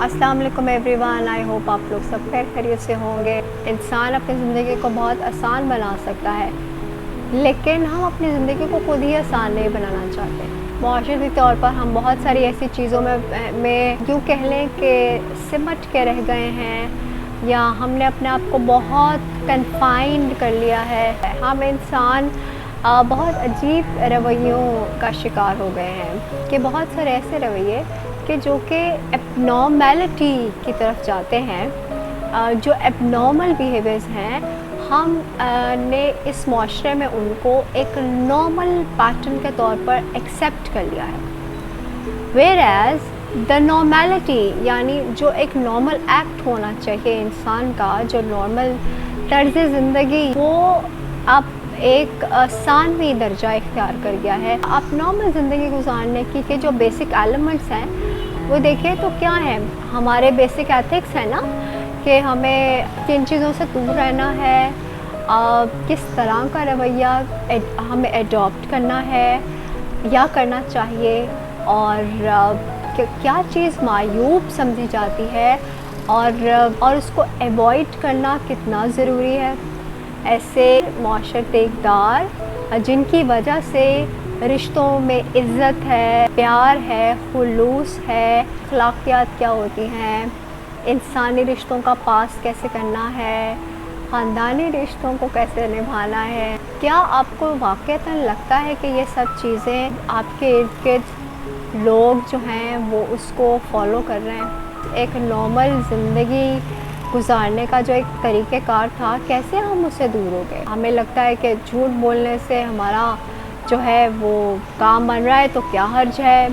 अस्सलाम वालेकुम everyone, I hope आप लोग सब खैरियत से होंगे। इंसान अपनी ज़िंदगी को बहुत आसान बना सकता है, लेकिन हम अपनी ज़िंदगी को खुद ही आसान नहीं बनाना चाहते। माशरती तौर पर हम बहुत सारी ऐसी चीज़ों में यूँ कह लें कि सिमट के रह गए हैं, या हमने अपने आप को बहुत कन्फाइंड कर लिया है। हम इंसान बहुत अजीब रवैयों का शिकार हो गए हैं कि बहुत सारे ऐसे रवैये कि जो कि एबनॉर्मेलिटी की तरफ जाते हैं। जो एबनॉर्मल बिहेवियर्स हैं, हम ने इस माशरे में उनको एक नॉर्मल पैटर्न के तौर पर एक्सेप्ट कर लिया है। वेयर एज द नॉर्मेलिटी यानी जो एक नॉर्मल एक्ट होना चाहिए इंसान का, जो नॉर्मल तर्ज ज़िंदगी, वो अब एक सानवी दर्जा इख्तियार कर गया है। आप नॉर्मल ज़िंदगी गुजारने की जो बेसिक एलिमेंट्स हैं वो देखिए तो क्या है। हमारे बेसिक एथिक्स है ना कि हमें किन चीज़ों से दूर रहना है, किस तरह का रवैया हमें एडॉप्ट करना है या करना चाहिए, और क्या चीज़ मायूब समझी जाती है और उसको एवॉइड करना कितना ज़रूरी है। ऐसे माशरती इक़दार जिनकी वजह से रिश्तों में इज़्ज़त है, प्यार है, खुलूस है, अखलाकियात क्या होती हैं, इंसानी रिश्तों का पास कैसे करना है, ख़ानदानी रिश्तों को कैसे निभाना है। क्या आपको वाक़तन लगता है कि ये सब चीज़ें आपके इर्द गिर्द लोग जो हैं वो उसको फ़ॉलो कर रहे हैं? एक नॉर्मल ज़िंदगी गुजारने का जो एक तरीक़ेकार था, कैसे हम उससे दूर हो गए। हमें लगता है कि झूठ बोलने से हमारा जो है वो काम बन रहा है तो क्या हर्ज है,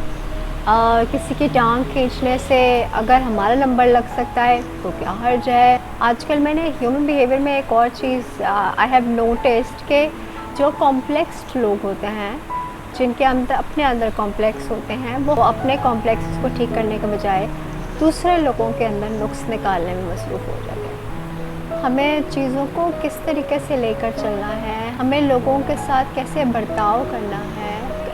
किसी की टांग खींचने से अगर हमारा नंबर लग सकता है तो क्या हर्ज है। आजकल मैंने ह्यूमन बिहेवियर में एक और चीज़ आई हैव नोटिस्ड कि जो कॉम्प्लेक्स्ड लोग होते हैं, जिनके अंदर अपने अंदर कॉम्प्लेक्स होते हैं, वो अपने कॉम्प्लेक्स को ठीक करने के बजाय दूसरे लोगों के अंदर नुक्स निकालने में मसरूफ़ हो जाते हैं। हमें चीज़ों को किस तरीके से लेकर चलना है, हमें लोगों के साथ कैसे बर्ताव करना है।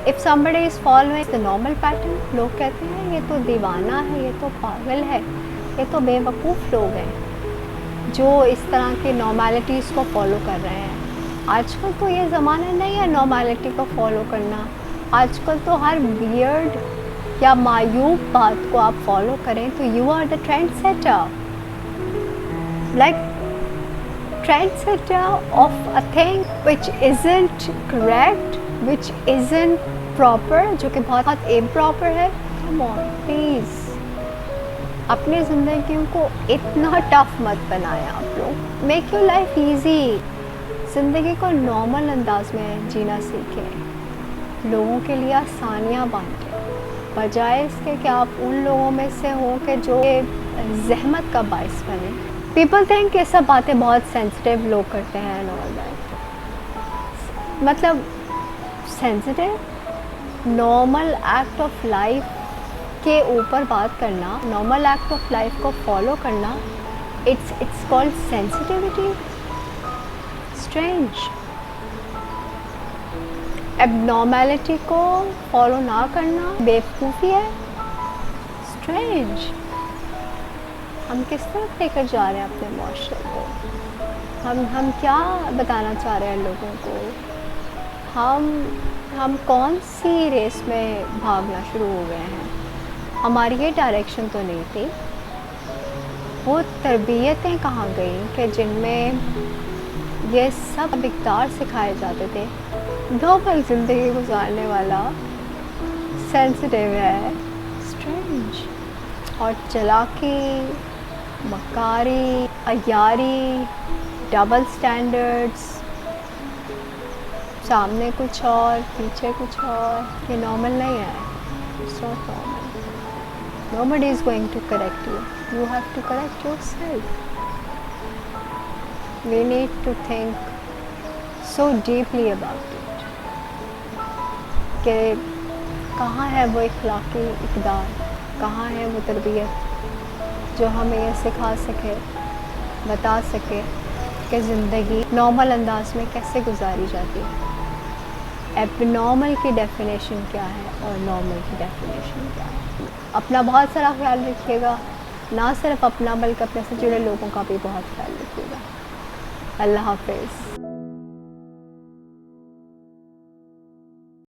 If somebody is following the normal pattern, लोग कहते हैं ये तो दीवाना है, ये तो पागल है, ये तो बेवकूफ़ लोग हैं जो इस तरह की नॉर्मेलिटीज़ को फॉलो कर रहे हैं। आजकल तो ये ज़माना नहीं है नॉर्मेलिटी को फॉलो करना। आजकल तो हर वियर्ड या मायूब बात को आप फॉलो करें तो you are the trend setter, like trend setter of a thing which isn't correct, which isn't proper, जो कि बहुत इम्प्रॉपर है। कम ऑन प्लीज़, अपनी ज़िंदगी को इतना टफ मत बनाएं आप लोग। Make your life easy. ज़िंदगी को नॉर्मल अंदाज में जीना सीखें, लोगों के लिए आसानियाँ बांटें, बजाय इसके कि आप उन लोगों में से हो कि जो ज़हमत का बाइस बने। पीपल थिंक ये सब बातें बहुत सेंसिटिव लोग करते हैं एंड ऑल दैट। मतलब sensitive normal act of life के ऊपर बात करना, नॉर्मल एक्ट ऑफ लाइफ को फॉलो करना, it's called sensitivity. Strange. Abnormality को फॉलो ना करना बेवकूफ़ी है। स्ट्रेंज। हम किस तरफ लेकर जा रहे हैं अपने माशरे को? हम क्या बताना चाह रहे हैं लोगों को? हम कौन सी रेस में भागना शुरू हो गए हैं? हमारी ये डायरेक्शन तो नहीं थी। वो तरबियतें कहाँ गई कि जिनमें ये सब इक़दार सिखाए जाते थे। नॉर्मल ज़िंदगी गुजारने वाला सेंसिटिव है। स्ट्रेंज। और चालाकी, मकारी, अय्यारी, डबल स्टैंडर्ड्स, सामने कुछ और पीछे कुछ और, ये नॉर्मल नहीं है। It's not normal. Nobody is going to correct you, you have to correct yourself. We need to think so deeply about it कि कहाँ है वो इखलाकी इक़दार, कहाँ है वो तरबियत जो हमें ये सिखा सके, बता सके कि ज़िंदगी नॉर्मल अंदाज में कैसे गुजारी जाती है। एबनॉर्मल की डेफिनेशन क्या है और नॉर्मल की डेफिनेशन क्या है। अपना बहुत सारा ख्याल रखिएगा। ना सिर्फ अपना बल्कि अपने से जुड़े लोगों का भी बहुत ख्याल रखिएगा। अल्लाह हाफ़िज़।